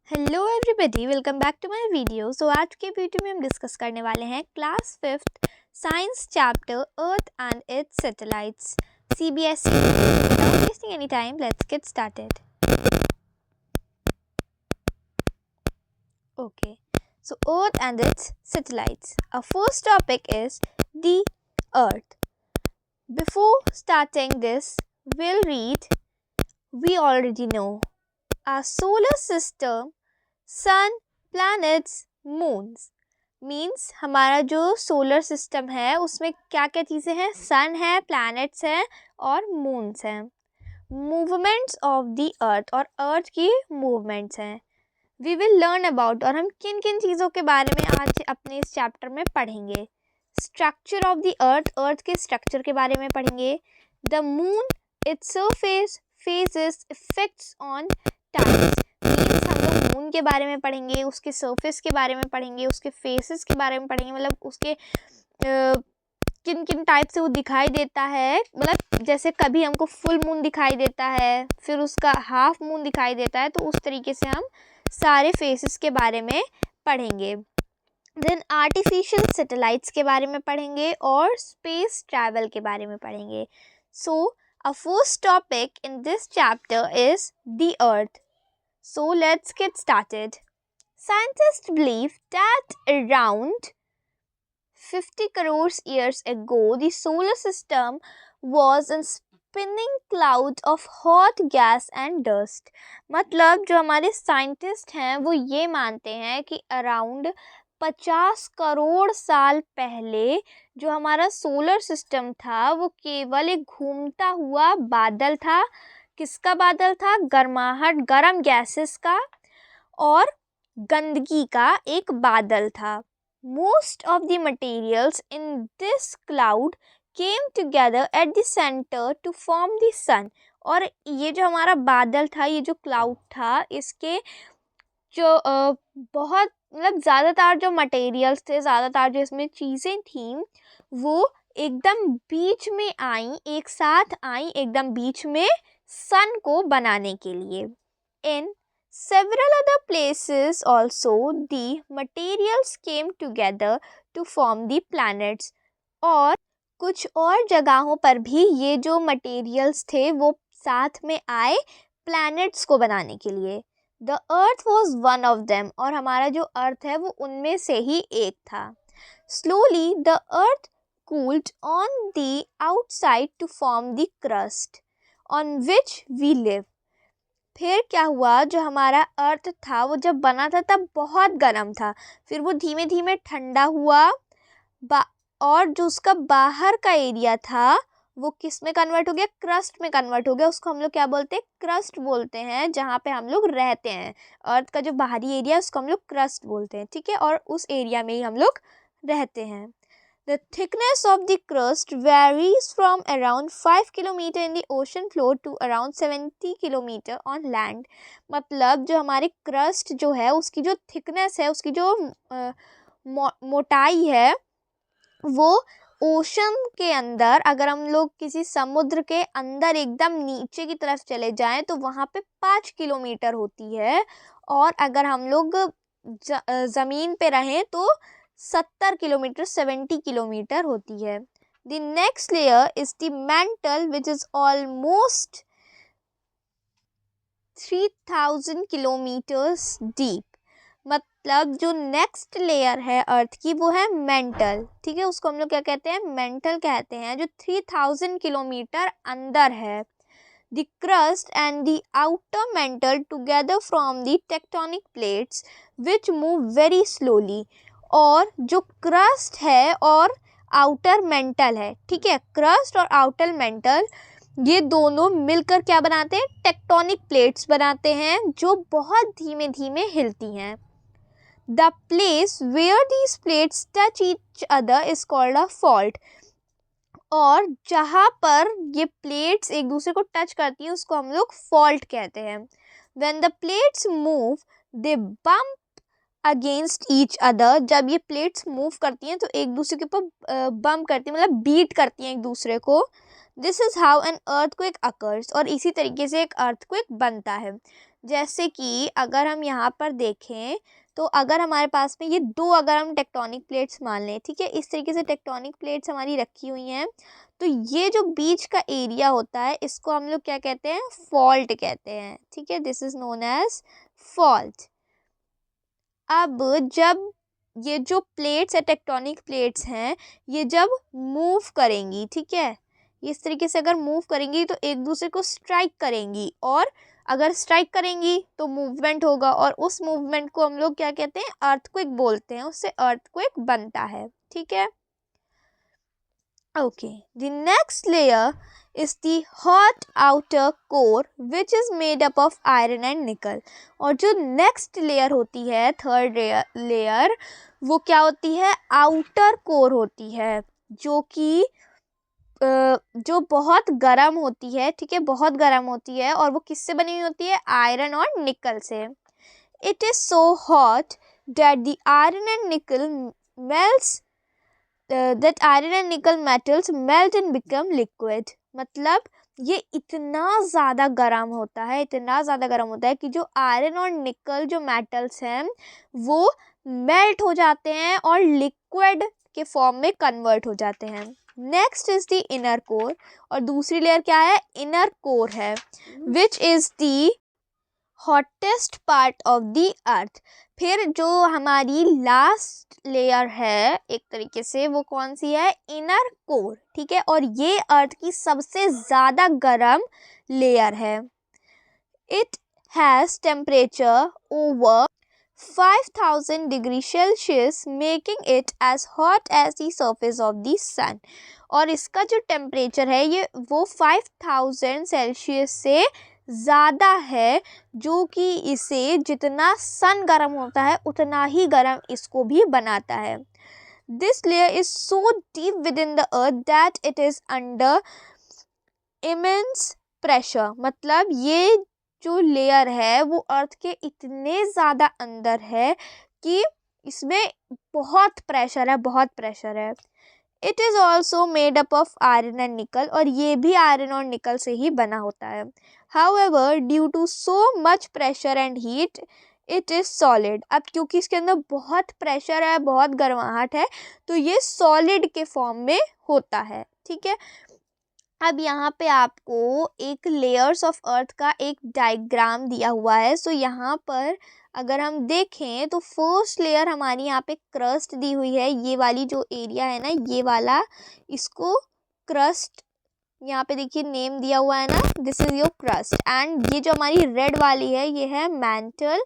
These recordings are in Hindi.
Hello everybody, welcome back to my video. आज के वीडियो में हम डिस्कस करने वाले हैं class 5th science chapter Earth and its satellites CBSE। Without wasting any time, let's get started. Okay, so Earth and its satellites. Our first topic is the Earth. Before starting this, we'll read. We already know our solar system, sun, planets, moons. Means हमारा जो सोलर सिस्टम है उसमें क्या क्या चीज़ें हैं? सन है, प्लैनेट्स हैं और मून्स हैं। मूवमेंट्स ऑफ द अर्थ और अर्थ की मूवमेंट्स हैं। वी विल लर्न अबाउट, और हम किन किन चीज़ों के बारे में आज अपने इस चैप्टर में पढ़ेंगे। स्ट्रक्चर ऑफ द अर्थ, अर्थ के स्ट्रक्चर के बारे में पढ़ेंगे। The moon, its surface, phases, effects on times. Means हम लोग मून के बारे में पढ़ेंगे, उसके सरफेस के बारे में पढ़ेंगे, उसके फेसेस के बारे में पढ़ेंगे, मतलब उसके किन किन टाइप से वो दिखाई देता है। मतलब जैसे कभी हमको फुल मून दिखाई देता है, फिर उसका हाफ मून दिखाई देता है, तो उस तरीके से हम सारे फेसेस के बारे में पढ़ेंगे। देन आर्टिफिशियल सैटेलाइट्स के बारे में पढ़ेंगे और स्पेस ट्रैवल के बारे में पढ़ेंगे। सो our first topic in this chapter is the Earth. So let's get started. Scientists believe that around 50 crores years ago, the solar system was a spinning cloud of hot gas and dust. मतलब जो हमारे साइंटिस्ट हैं वो ये मानते हैं कि अराउंड 50 करोड़ साल पहले जो हमारा सोलर सिस्टम था वो केवल एक घूमता हुआ बादल था। किसका बादल था? गर्माहट, गर्म गैसेस का और गंदगी का एक बादल था। Most of the materials in this cloud came together at the centre to form the sun. और ये जो हमारा बादल था, ये जो क्लाउड था, इसके जो बहुत मतलब ज़्यादातर जो मटेरियल्स थे, ज़्यादातर जो इसमें चीज़ें थीं, वो एकदम बीच में आई, एक साथ आई एकदम बीच में सन को बनाने के लिए। इन several other places also the materials came together to form the planets। और कुछ और जगहों पर भी ये जो मटेरियल्स थे वो साथ में आए प्लैनेट्स को बनाने के लिए। The earth was one of them, और हमारा जो अर्थ है वो उनमें से ही एक था। Slowly the earth cooled on the outside to form the crust on which we live। फिर क्या हुआ, जो हमारा अर्थ था वो जब बना था तब बहुत गर्म था, फिर वो धीमे धीमे ठंडा हुआ और जो उसका बाहर का एरिया था वो किस में कन्वर्ट हो गया? क्रस्ट में कन्वर्ट हो गया। उसको हम लोग क्या बोलते हैं? क्रस्ट बोलते हैं, जहाँ पे हम लोग रहते हैं। अर्थ का जो बाहरी एरिया है उसको हम लोग क्रस्ट बोलते हैं, ठीक है, और उस एरिया में ही हम लोग रहते हैं। The thickness of the crust varies from around 5 kilometer in the ocean floor to around 70 kilometer on land। मतलब जो हमारी क्रस्ट जो है उसकी जो थिकनेस है, उसकी जो मोटाई है, वो ओशन के अंदर, अगर हम लोग किसी समुद्र के अंदर एकदम नीचे की तरफ चले जाएं तो वहाँ पे 5 किलोमीटर होती है, और अगर हम लोग ज़मीन पे रहें तो 70 किलोमीटर, 70 किलोमीटर होती है। The next layer is the mental which is almost 3000 kilometres deep. मतलब जो नेक्स्ट लेयर है अर्थ की वो है मेंटल, ठीक है, उसको हम लोग क्या कहते हैं? मेंटल कहते हैं, जो 3000 किलोमीटर अंदर है। The crust and the outer mantle together form the tectonic plates which move very slowly। और जो क्रस्ट है और आउटर मेंटल है, ठीक है, क्रस्ट और आउटर मेंटल ये दोनों मिलकर क्या बनाते हैं? टेक्टोनिक प्लेट्स बनाते हैं जो बहुत धीमे धीमे हिलती हैं। The place where these plates touch each other is called a fault। और जहाँ पर ये प्लेट्स एक दूसरे को टच करती है उसको हम लोग फॉल्ट कहते हैं। When the plates move, they bump against each other। जब ये प्लेट्स मूव करती हैं तो एक दूसरे के ऊपर बम्प करती हैं, मतलब बीट करती हैं एक दूसरे को। This is how an earthquake occurs। और इसी तरीके से एक अर्थक्वेक बनता है। जैसे कि अगर हम यहाँ पर देखें तो अगर हमारे पास में ये दो अगर हम टेक्टोनिक प्लेट्स मान लें, ठीक है, इस तरीके से टेक्टोनिक प्लेट्स हमारी रखी हुई हैं, तो ये जो बीच का एरिया होता है इसको हम लोग क्या कहते हैं, फॉल्ट कहते हैं, ठीक है, this is known as fault. अब जब ये जो प्लेट्स है, टेक्टोनिक प्लेट्स हैं, ये जब मूव करेंगी, ठीक है, इस तरीके से अगर मूव करेंगी तो एक दूसरे को स्ट्राइक करेंगी, और अगर स्ट्राइक करेंगी तो मूवमेंट होगा, और उस मूवमेंट को हम लोग क्या कहते हैं, अर्थक्वेक बोलते हैं, उससे अर्थक्वेक बनता है, ठीक है। Okay, the next layer is the hot outer core which is made up of iron and nickel। और जो नेक्स्ट लेयर होती है, थर्ड लेयर, वो क्या होती है, आउटर कोर होती है, जो कि जो बहुत गर्म होती है, ठीक है, बहुत गर्म होती है, और वो किससे बनी हुई होती है, आयरन और निकल से। It is so hot that the iron and निकल melts that iron and nickel metals melt and become liquid। मतलब ये इतना ज़्यादा गर्म होता है, इतना ज़्यादा गर्म होता है कि जो आयरन और निकल जो मेटल्स हैं वो मेल्ट हो जाते हैं और लिक्विड के फॉर्म में कन्वर्ट हो जाते हैं। Next is the inner core, और दूसरी लेयर क्या है, इनर कोर है, which is the hottest part of the earth. फिर जो हमारी लास्ट लेयर है एक तरीके से, वो कौन सी है, इनर कोर, ठीक है, और ये अर्थ की सबसे ज़्यादा गर्म लेयर है। It has temperature over 5000 degree Celsius making it as hot as the surface of the sun. और इसका जो टेम्परेचर है ये वो 5000 सेल्सियस से ज़्यादा है, जो कि इसे जितना सन गर्म होता है उतना ही गर्म इसको भी बनाता है। This layer is so deep with in the earth that it is under immense pressure. मतलब ये जो लेयर है वो अर्थ के इतने ज़्यादा अंदर है कि इसमें बहुत प्रेशर है, बहुत प्रेशर है। It is also made up of iron and निकल, और ये भी आयरन और निकल से ही बना होता है। However due to so much pressure and heat it is solid. अब क्योंकि इसके अंदर बहुत प्रेशर है, बहुत गर्माहट है, तो ये सॉलिड के फॉर्म में होता है, ठीक है। अब यहाँ पे आपको एक लेयर्स ऑफ अर्थ का एक डायग्राम दिया हुआ है। सो यहाँ पर अगर हम देखें तो फर्स्ट लेयर हमारी यहाँ पे क्रस्ट दी हुई है, ये वाली जो एरिया है ना, ये वाला, इसको क्रस्ट, यहाँ पे देखिए नेम दिया हुआ है ना, this is your crust. And ये जो हमारी रेड वाली है ये है mantle,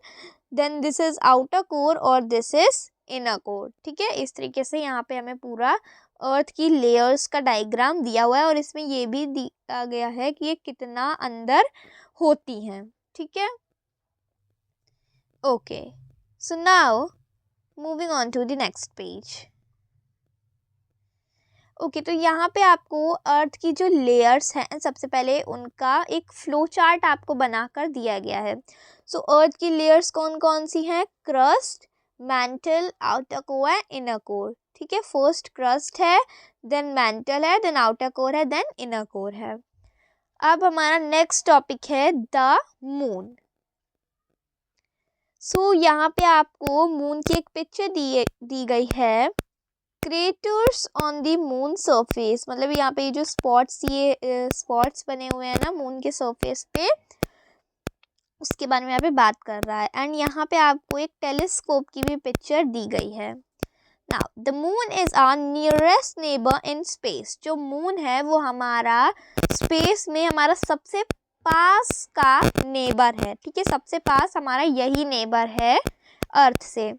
then this is outer core और दिस इज इनर कोर, ठीक है। इस तरीके से यहाँ पे हमें पूरा अर्थ की लेयर्स का डायग्राम दिया हुआ है, और इसमें ये भी दिया गया है कि ये कितना अंदर होती हैं, ठीक है। Okay, so now moving on to the next page. Okay, तो यहाँ पे आपको अर्थ की जो लेयर्स हैं सबसे पहले उनका एक फ्लो चार्ट आपको बनाकर दिया गया है। सो अर्थ की लेयर्स कौन कौन सी हैं, क्रस्ट, मैंटल, आउटर कोर है, इनर कोर, ठीक है। फर्स्ट क्रस्ट है, देन मैंटल है, देन आउटर कोर है, देन इनर कोर है। अब हमारा नेक्स्ट टॉपिक है द मून। सो यहाँ पे आपको मून की एक पिक्चर दी गई है। Craters on the moon surface, मतलब यहाँ पे जो स्पॉट्स, ये स्पॉट्स बने हुए हैं ना मून के सरफेस पे, उसके बारे में यहाँ पे बात कर रहा है। एंड यहाँ पे आपको एक टेलीस्कोप की भी पिक्चर दी गई है। Now the moon is our nearest neighbour in space. जो मून है वो हमारा स्पेस में हमारा सबसे पास का नेबर है, ठीक है, सबसे पास हमारा यही नेबर है अर्थ से।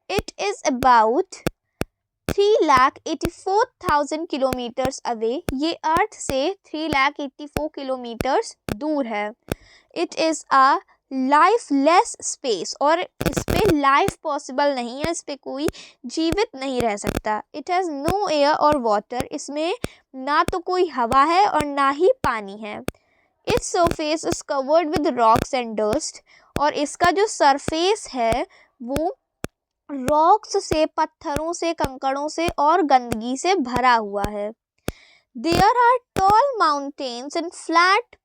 It is about 3,84,000 kilometres away. ये अर्थ से 3,84,000 किलोमीटर्स दूर है। It is a lifeless space, और इस पे लाइफ पॉसिबल नहीं है, इस पे कोई जीवित नहीं रह सकता। इट हैज़ नो एयर और वाटर, इसमें ना तो कोई हवा है और ना ही पानी है। Its surface is covered with rocks and dust, और इसका जो सरफेस है वो रॉक्स से, पत्थरों से, कंकड़ों से और गंदगी से भरा हुआ है। There are tall mountains and flat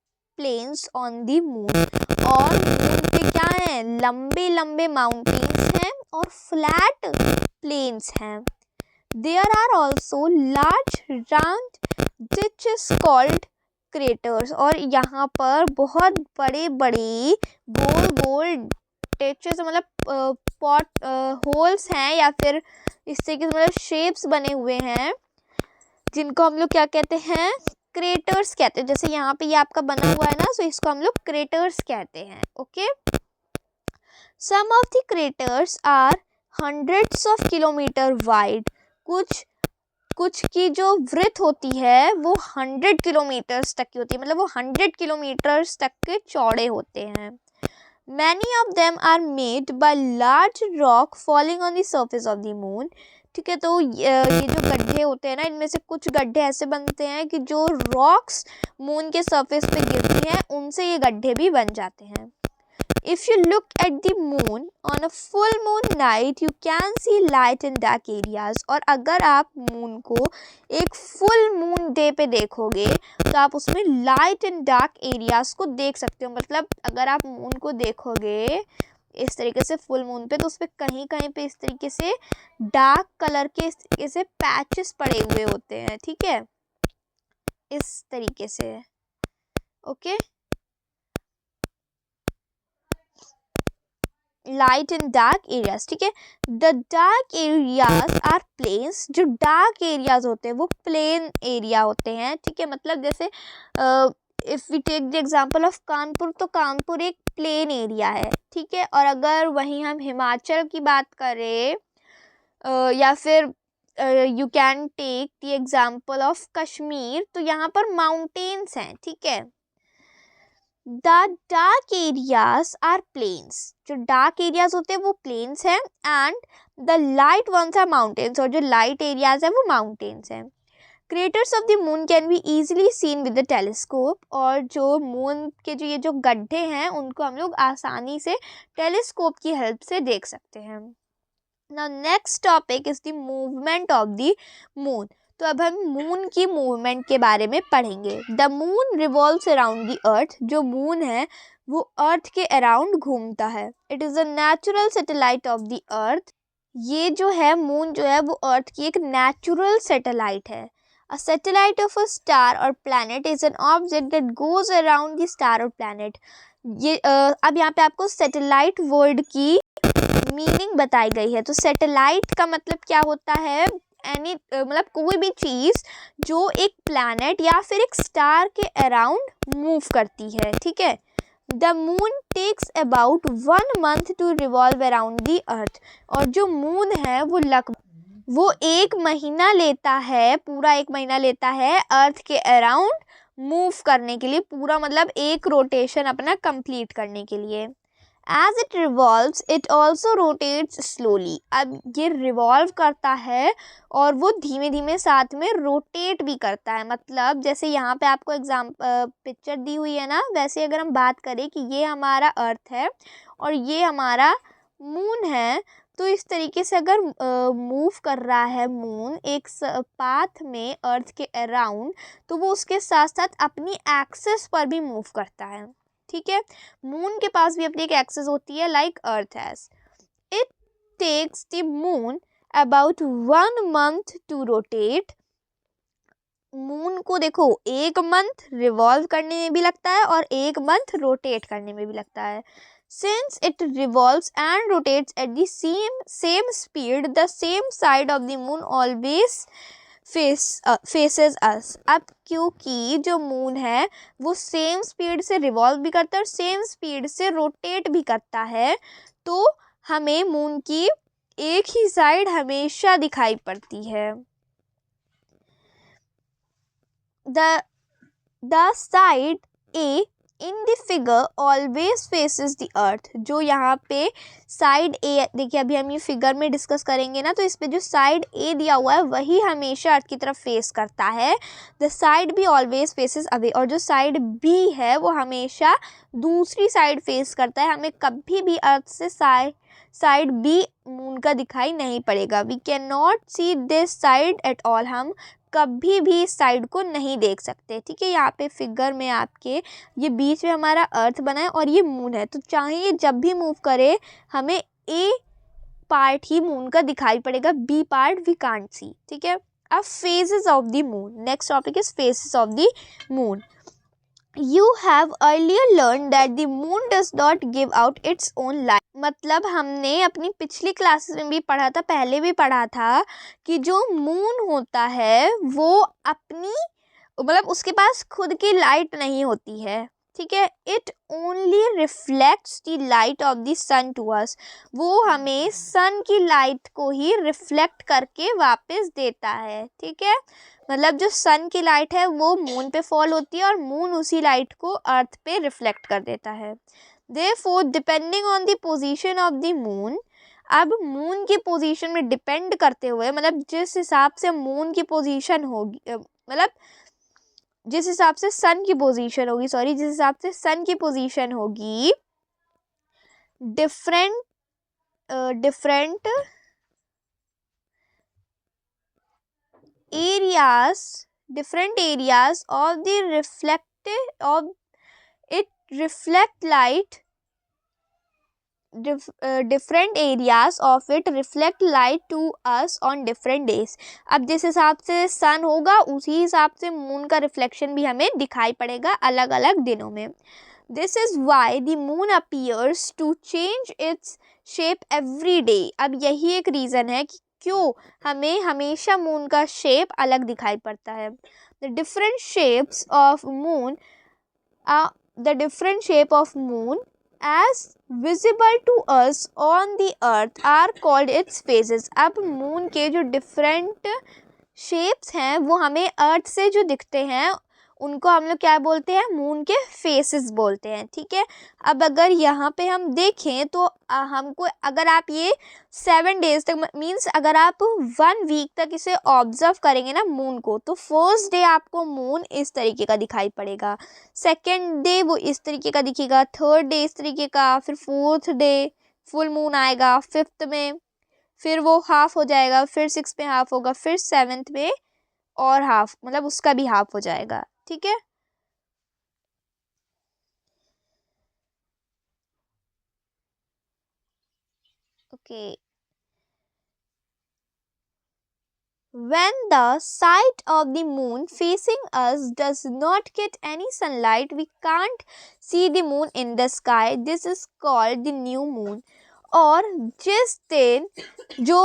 plains on the moon. और मून पे क्या है, लंबे लंबे माउंटेन्स हैं और फ्लैट प्लेन्स हैं। There are also large round ditches called craters. और यहाँ पर बहुत बड़े बड़े गोल गोल डिचेस मतलब पॉट होल्स हैं या फिर इस तरीके से मतलब शेप्स बने हुए हैं, जिनको हम लोग क्या कहते हैं, क्रेटर्स कहते हैं। जैसे यहाँ पे ये आपका बना हुआ है ना, सो इसको हम लोग क्रेटर्स कहते हैं। Okay, some of the craters are hundreds of kilometre wide. कुछ की जो विड्थ होती है वो 100 किलोमीटर्स तक की होती है, मतलब वो 100 किलोमीटर्स तक के चौड़े होते हैं। Many of them are made by large rock falling on the surface of the moon। ठीक है, तो ये जो गड्ढे होते हैं ना, इनमें से कुछ गड्ढे ऐसे बनते हैं कि जो रॉक्स मून के सरफेस पे गिरती हैं उनसे ये गड्ढे भी बन जाते हैं। If you look at the moon on a full moon night, you can see light in dark areas। और अगर आप मून को एक फुल मून डे पे देखोगे तो आप उसमें लाइट एंड डार्क एरियाज को देख सकते हो। मतलब अगर आप मून को देखोगे इस तरीके से फुल मून पे, तो उस पर कहीं कहीं पे इस तरीके से डार्क कलर के इस तरीके से पैचेस पड़े हुए होते हैं। ठीक है, इस तरीके से। Okay, light in dark areas. ठीक है, the dark areas are plains. जो डार्क एरियाज होते हैं वो प्लेन एरिया होते हैं। ठीक है, मतलब जैसे if we take the example of Kanpur, तो कानपुर एक प्लेन एरिया है। ठीक है, और अगर वहीं हम हिमाचल की बात करें या फिर you can take the example of Kashmir, तो यहाँ पर माउंटेन्स हैं। ठीक है, the dark areas are plains. जो डार्क एरियाज होते हैं वो प्लेन्स हैं and the light ones are mountains. और जो लाइट एरियाज है वो माउंटेन्स हैं। Craters of the moon can be easily seen with the telescope. और जो मून के जो ये जो गड्ढे हैं उनको हम लोग आसानी से टेलीस्कोप की हेल्प से देख सकते हैं। Now next topic is the movement of the moon. तो अब हम मून की मूवमेंट के बारे में पढ़ेंगे। The moon revolves around the अर्थ। जो मून है वो अर्थ के अराउंड घूमता है। It is a natural satellite of the earth. ये जो है मून जो है वो अर्थ की एक नेचुरल सैटेलाइट है। A satellite of a star और planet is an object that goes around the star और प्लैनेट। ये अब यहाँ पे आपको सैटेलाइट वर्ड की मीनिंग बताई गई है। तो सैटेलाइट का मतलब क्या होता है, एनी मतलब कोई भी चीज़ जो एक प्लैनेट या फिर एक स्टार के अराउंड मूव करती है। ठीक है, the moon takes about 1 month to revolve around the earth. और जो मून है वो 1 महीना लेता है, पूरा 1 महीना लेता है अर्थ के अराउंड मूव करने के लिए, पूरा मतलब एक रोटेशन अपना कंप्लीट करने के लिए। As it revolves, it also rotates slowly। अब ये रिवॉल्व करता है और वो धीमे धीमे साथ में रोटेट भी करता है। मतलब जैसे यहाँ पे आपको पिक्चर दी हुई है ना, वैसे अगर हम बात करें कि ये हमारा अर्थ है और ये हमारा मून है, तो इस तरीके से अगर मूव कर रहा है मून एक पाथ में अर्थ के अराउंड, तो वो उसके साथ साथ अपनी एक्सिस पर भी मूव करता है। ठीक है, मून के पास भी अपनी एक एक्सिस होती है like earth has. It takes the moon about 1 month to rotate. Moon को देखो 1 month रिवॉल्व करने में भी लगता है और 1 month रोटेट करने में भी लगता है। Since it revolves and rotates at the same speed, the same side of the moon always faces us। अब क्योंकि जो मून है वो सेम स्पीड से रिवॉल्व भी करता है और सेम स्पीड से रोटेट भी करता है, तो हमें मून की एक ही साइड हमेशा दिखाई पड़ती है। The side A in the figure always faces the earth। जो यहाँ पे साइड ए, देखिए अभी हम ये फिगर में डिस्कस करेंगे ना, तो इस पे जो साइड ए दिया हुआ है वही हमेशा अर्थ की तरफ फेस करता है। The side be always faces away. और जो साइड बी है वो हमेशा दूसरी साइड फेस करता है। हमें कभी भी अर्थ से साइड बी मून का दिखाई नहीं पड़ेगा। We can not see this side at all. हम कभी भी इस साइड को नहीं देख सकते। ठीक है, यहाँ पे फिगर में आपके ये बीच में हमारा अर्थ बना है और ये मून है, तो चाहे ये जब भी मूव करे हमें ए पार्ट ही मून का दिखाई पड़ेगा, B part we can't see. ठीक है, अब phases of the moon, next topic is phases of the moon. You have earlier learned that the moon does not give out its own light। मतलब हमने अपनी पिछली क्लासेस में भी पढ़ा था, पहले भी पढ़ा था कि जो मून होता है वो अपनी मतलब उसके पास खुद की लाइट नहीं होती है। ठीक है, it only reflects the light of the sun to us. वो हमें सन की लाइट को ही रिफ्लेक्ट करके वापस देता है। ठीक है, मतलब जो सन की लाइट है वो मून पे फॉल होती है और मून उसी लाइट को अर्थ पे रिफ्लेक्ट कर देता है। Therefore, depending on the position of the moon, अब मून की पोजीशन में डिपेंड करते हुए, मतलब जिस हिसाब से मून की पोजीशन होगी, मतलब जिस हिसाब से सन की पोजीशन होगी, सॉरी जिस हिसाब से सन की पोजीशन होगी, different areas of the reflect light, different areas of it reflect light to us on different days। अब जिस हिसाब से सन होगा उसी हिसाब से मून का रिफ्लेक्शन भी हमें दिखाई पड़ेगा अलग अलग दिनों में। This is why the moon appears to change its shape every day। अब यही एक रीज़न है कि क्यों हमें हमेशा मून का शेप अलग दिखाई पड़ता है। The different shapes of moon as visible to us on the earth are called its phases। अब मून के जो डिफरेंट शेप्स हैं वो हमें अर्थ से जो दिखते हैं उनको हम लोग क्या बोलते हैं, मून के फेसेस बोलते हैं। ठीक है, अब अगर यहाँ पे हम देखें तो हमको, अगर आप ये 7 डेज तक मीन्स अगर आप 1 वीक तक इसे ऑब्जर्व करेंगे ना मून को, तो फर्स्ट डे आपको मून इस तरीके का दिखाई पड़ेगा, सेकेंड डे वो इस तरीके का दिखेगा, थर्ड डे इस तरीके का, फिर फोर्थ डे फुल मून आएगा, फिफ्थ में फिर वो हाफ हो जाएगा, फिर 6 में हाफ होगा, फिर 7th में और हाफ, मतलब उसका भी हाफ हो जाएगा। ठीक है, okay. When the side of the moon facing us does not get any sunlight, we can't see the moon in the sky. This is called the new moon। और जिस दिन जो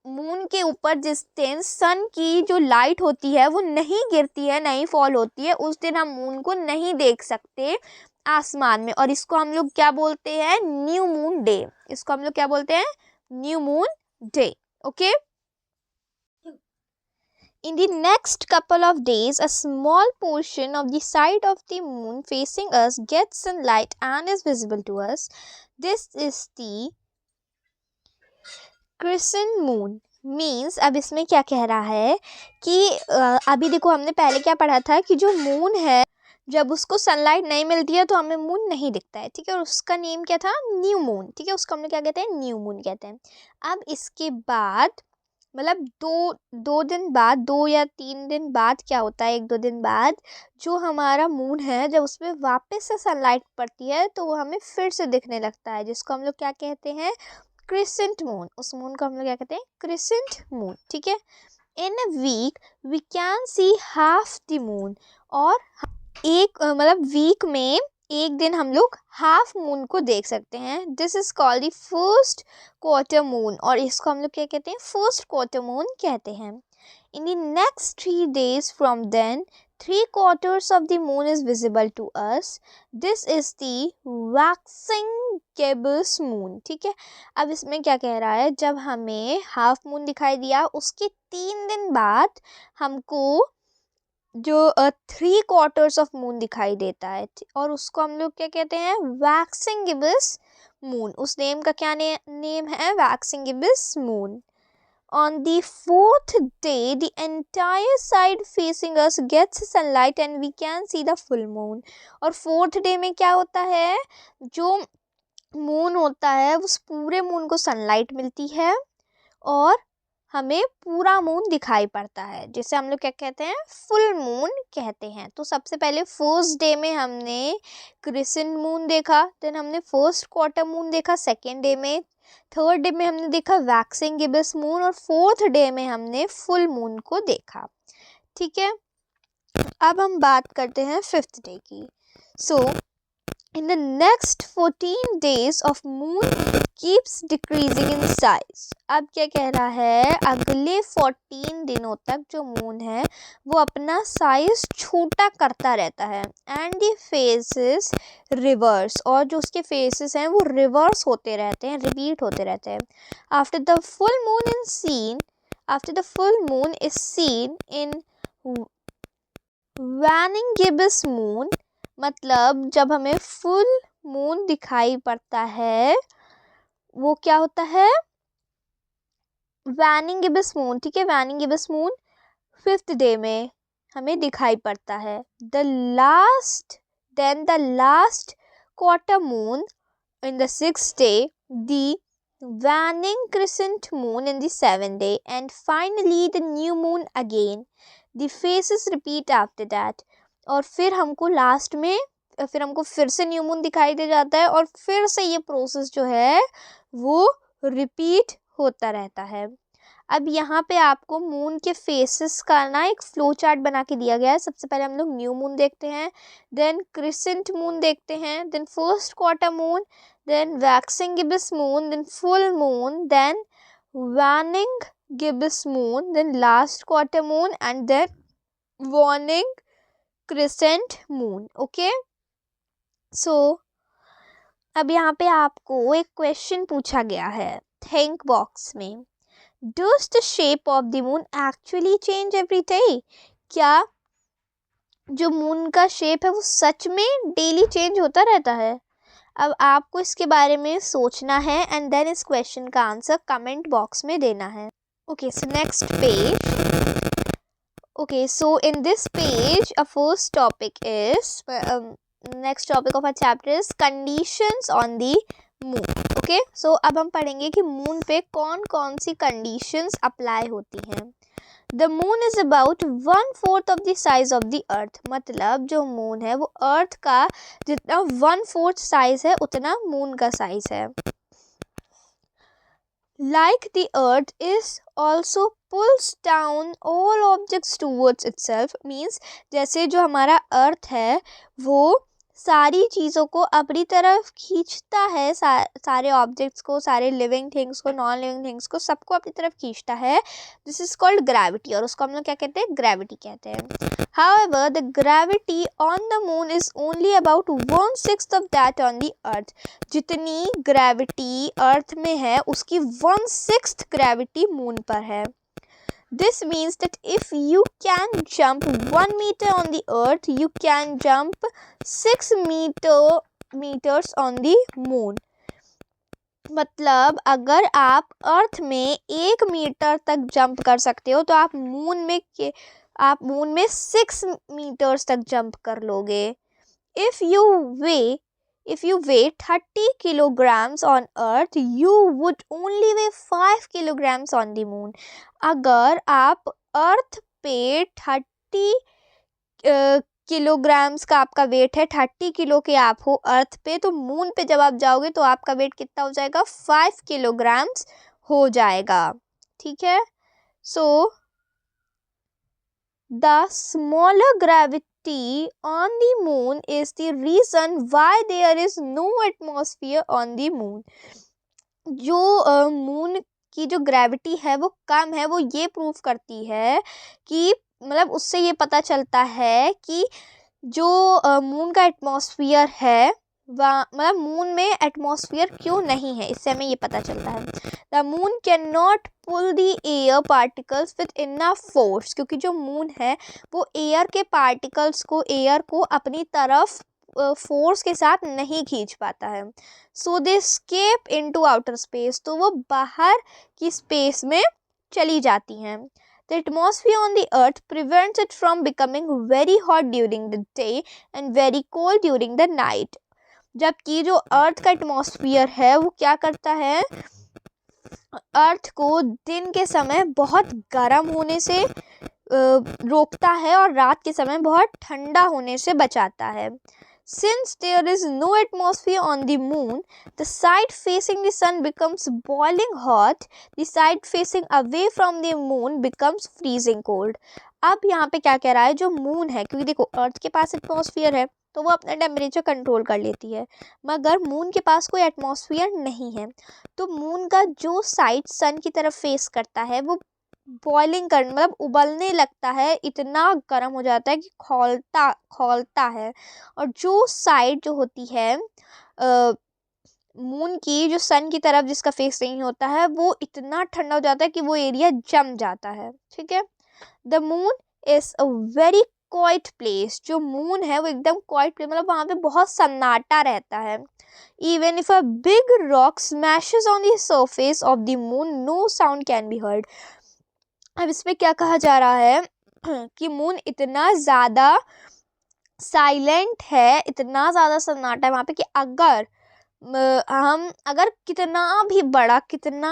मून के ऊपर जिस दिन सन की जो लाइट होती है वो नहीं गिरती है, नहीं फॉल होती है, उस दिन हम मून को नहीं देख सकते आसमान में, और इसको हम लोग क्या बोलते हैं, न्यू मून डे। इसको हम लोग क्या बोलते हैं, new moon day. Okay, in the next couple of days, a small portion of the side of the moon facing us gets sunlight and is visible to us. This is the crescent moon। Means अब इसमें क्या कह रहा है कि अभी देखो हमने पहले क्या पढ़ा था कि जो मून है जब उसको सनलाइट नहीं मिलती है तो हमें मून नहीं दिखता है। ठीक है, और उसका नेम क्या था, न्यू मून। ठीक है, उसको हम लोग क्या कहते हैं, न्यू मून कहते हैं। अब इसके बाद मतलब दो दिन बाद, 2 या 3 दिन बाद क्या होता है, 1-2 दिन बाद जो हमारा मून है जब उसमें वापस से सनलाइट पड़ती है तो वो हमें फिर से दिखने लगता है, जिसको हम लोग क्या कहते हैं, क्रिसेंट मून। उस मून को हम लोग क्या कहते हैं, क्रिसेंट मून। ठीक है, in a week we can see half the moon. और एक मतलब वीक में एक दिन हम लोग हाफ मून को देख सकते हैं। This is called the first quarter moon, और इसको हम लोग क्या कहते हैं, फर्स्ट क्वार्टर मून कहते हैं। In the next 3 days from then 3/4 of the moon is visible to us। This is the waxing gibbous moon। ठीक है, अब इसमें क्या कह रहा है, जब हमें हाफ मून दिखाई दिया उसके 3 दिन बाद हमको जो 3/4 ऑफ मून दिखाई देता है, और उसको हम लोग क्या कहते हैं, वैक्सिंग गिबस मून। उस नेम का क्या नेम है, waxing gibbous moon. On the 4th day, the entire side facing us gets sunlight and we can see the full moon। और 4th day में क्या होता है, जो मून होता है उस पूरे मून को सनलाइट मिलती है और हमें पूरा मून दिखाई पड़ता है, जिसे हम लोग क्या कहते हैं, फुल मून कहते हैं। तो सबसे पहले फर्स्ट डे में हमने क्रिसेंट मून देखा, देन हमने फर्स्ट क्वार्टर मून देखा सेकेंड डे में, थर्ड डे में हमने देखा वैक्सिंग गिबस मून, और फोर्थ डे में हमने फुल मून को देखा। ठीक है, अब हम बात करते हैं फिफ्थ डे की। सो in the next 14 days of moon keeps decreasing in size। अब क्या कह रहा है, अगले 14 दिनों तक जो मून है वो अपना साइज छोटा करता रहता है, एंड द फेसेस रिवर्स, और जो उसके फेसेस हैं वो रिवर्स होते रहते हैं, रिपीट होते रहते हैं। After the full moon is seen in waning gibbous moon, मतलब जब हमें फुल मून दिखाई पड़ता है वो क्या होता है, वैनिंग गिबस मून। ठीक है, waning gibbous moon fifth day में हमें दिखाई पड़ता है। The last quarter moon in the sixth day, the waning crescent moon in the seventh day, and finally the new moon again. The faces repeat after that, और फिर हमको लास्ट में फिर से न्यू मून दिखाई दे जाता है, और फिर से ये प्रोसेस जो है वो रिपीट होता रहता है। अब यहाँ पे आपको मून के फेसेस का ना एक फ्लो चार्ट बना के दिया गया है। सबसे पहले हम लोग न्यू मून देखते हैं, देन क्रिसेंट मून देखते हैं, then first quarter moon, then waxing gibbous moon, then full moon, then waning gibbous moon, then last quarter moon, and then warning crescent moon. Okay, so अब यहाँ पे आपको एक क्वेश्चन पूछा गया है थिंक बॉक्स में, does the shape of the moon actually change every day? क्या जो मून का शेप है वो सच में डेली चेंज होता रहता है? अब आपको इसके बारे में सोचना है, एंड देन इस क्वेश्चन का आंसर कमेंट बॉक्स में देना है। Okay, so next page. Okay, so in this page, our first topic is next topic of our chapter is conditions on the moon. Okay, so अब हम पढ़ेंगे कि मून पे कौन कौन सी conditions अप्लाई होती हैं। The moon is about 1/4 of the size of the earth, मतलब जो मून है वो अर्थ का जितना 1/4 साइज है उतना मून का साइज है। Like the earth is also pulls down all objects towards itself, means जैसे जो हमारा अर्थ है वो सारी चीज़ों को अपनी तरफ खींचता है, सारे ऑब्जेक्ट्स को, सारे लिविंग थिंग्स को, नॉन लिविंग थिंग्स को, सबको अपनी तरफ खींचता है। दिस इज कॉल्ड ग्रेविटी, और उसको हम लोग क्या कहते हैं, ग्रेविटी कहते हैं। However, the gravity on the moon is only about 1/6 of that on the earth. जितनी ग्रेविटी अर्थ में है उसकी 1/6 ग्रेविटी मून पर है। This means that if you can jump 1 meter on the earth, you can jump 6 meters on the moon. मतलब अगर आप अर्थ में 1 मीटर तक जंप कर सकते हो तो आप मून में 6 मीटर्स तक जंप कर लोगे। If you weigh 30 kilograms on earth, you would only weigh 5 kilograms on the moon. अगर आप अर्थ पे 30 किलोग्राम्स का आपका वेट है, 30 किलो के आप हो अर्थ पे, तो मून पे जब आप जाओगे तो आपका वेट कितना हो जाएगा, 5 किलोग्राम्स हो जाएगा। ठीक है, so the smaller gravity on the moon is the reason why there is no atmosphere on the moon. जो मून की जो ग्रेविटी है वो कम है, वो ये प्रूव करती है कि मतलब उससे ये पता चलता है कि जो मून का एटमॉस्फेयर है मतलब मून में एटमॉस्फेयर क्यों नहीं है, इससे हमें ये पता चलता है। The moon can not pull the air particles with enough force, क्योंकि जो मून है वो एयर के पार्टिकल्स को, एयर को अपनी तरफ फोर्स के साथ नहीं खींच पाता है। सो दे स्केप इनटू आउटर स्पेस, तो वो बाहर की स्पेस में चली जाती हैं। The atmosphere on the earth prevents it from becoming very hot during the day and very cold during the night. जबकि जो अर्थ का एटमॉस्फेयर है वो क्या करता है, अर्थ को दिन के समय बहुत गर्म होने से रोकता है और रात के समय बहुत ठंडा होने से बचाता है. Since there is no atmosphere on the moon, the side facing the sun becomes boiling hot. The side facing away from the moon becomes freezing cold. अब यहाँ पे क्या कह रहा है, जो मून है, क्योंकि देखो अर्थ के पास एटमॉस्फेयर है तो वो अपना टेम्परेचर कंट्रोल कर लेती है, मगर मून के पास कोई एटमॉस्फेयर नहीं है. तो मून का जो साइड सन की तरफ फेस करता है वो बॉइलिंग कर मतलब उबलने लगता है, इतना गर्म हो जाता है कि खौलता है. और जो साइड जो होती है मून की, जो सन की तरफ जिसका फेस नहीं होता है, वो इतना ठंडा हो जाता है कि वो एरिया जम जाता है. ठीक है. The moon is a very quite place. जो मून है वो एकदम क्वाइट प्लेस, मतलब वहाँ पे बहुत सन्नाटा रहता है. Even if a big rock smashes on the surface of the moon, no sound can be heard. अब इस पे क्या कहा जा रहा है कि मून इतना ज़्यादा साइलेंट है, इतना ज़्यादा सन्नाटा है वहाँ पे कि अगर कितना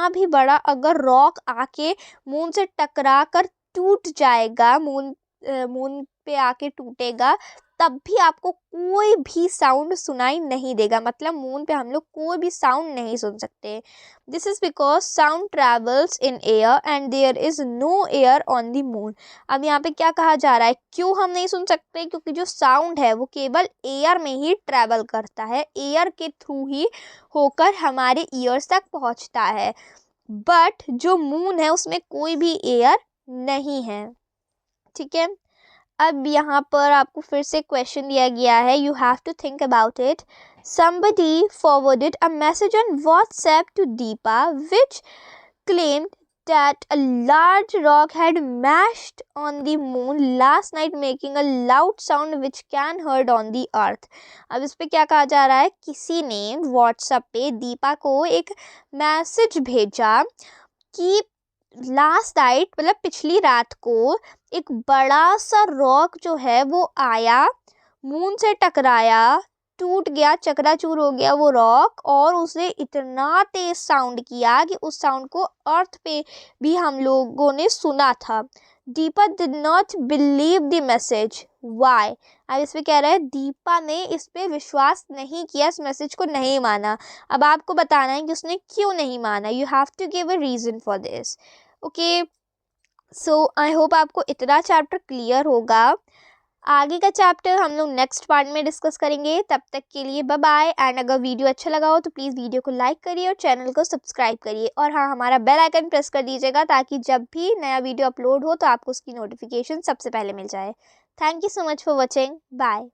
भी बड़ा अगर रॉक आके मून से टकरा कर टूट जाएगा, मून पे आके टूटेगा, तब भी आपको कोई भी साउंड सुनाई नहीं देगा. मतलब मून पे हम लोग कोई भी साउंड नहीं सुन सकते. This is because sound travels in air and there is no air on the moon. अब यहाँ पे क्या कहा जा रहा है, क्यों हम नहीं सुन सकते, क्योंकि जो साउंड है वो केवल एयर में ही ट्रेवल करता है, एयर के थ्रू ही होकर हमारे ईयर्स तक पहुँचता है. बट जो मून है उसमें कोई भी एयर नहीं है. ठीक है. अब यहाँ पर आपको फिर से क्वेश्चन दिया गया है, you have to think about it. Somebody forwarded a message on WhatsApp to Deepa which claimed that a large rock had mashed on the moon last night making a loud sound which can heard on the earth. अब इस पे क्या कहा जा रहा है, किसी ने WhatsApp पे दीपा को एक मैसेज भेजा कि लास्ट नाइट मतलब पिछली रात को एक बड़ा सा रॉक जो है वो आया, मून से टकराया, टूट गया, चकनाचूर हो गया वो रॉक, और उसने इतना तेज साउंड किया कि उस साउंड को अर्थ पे भी हम लोगों ने सुना था. Deepa did not believe the message. Why. अब इस पे कह रहा है दीपा ने इस पे विश्वास नहीं किया, इस मैसेज को नहीं माना. अब आपको बताना है कि उसने क्यों नहीं माना. You have to give a reason for this. Okay. So I hope आपको इतना चैप्टर क्लियर होगा. आगे का चैप्टर हम लोग नेक्स्ट पार्ट में डिस्कस करेंगे. तब तक के लिए बाय बाय. एंड अगर वीडियो अच्छा लगा हो तो प्लीज़ वीडियो को लाइक करिए और चैनल को सब्सक्राइब करिए. और हाँ, हमारा बेल आइकन प्रेस कर दीजिएगा ताकि जब भी नया वीडियो अपलोड हो तो आपको उसकी नोटिफिकेशन सबसे पहले मिल जाए. Thank you so much for watching. Bye.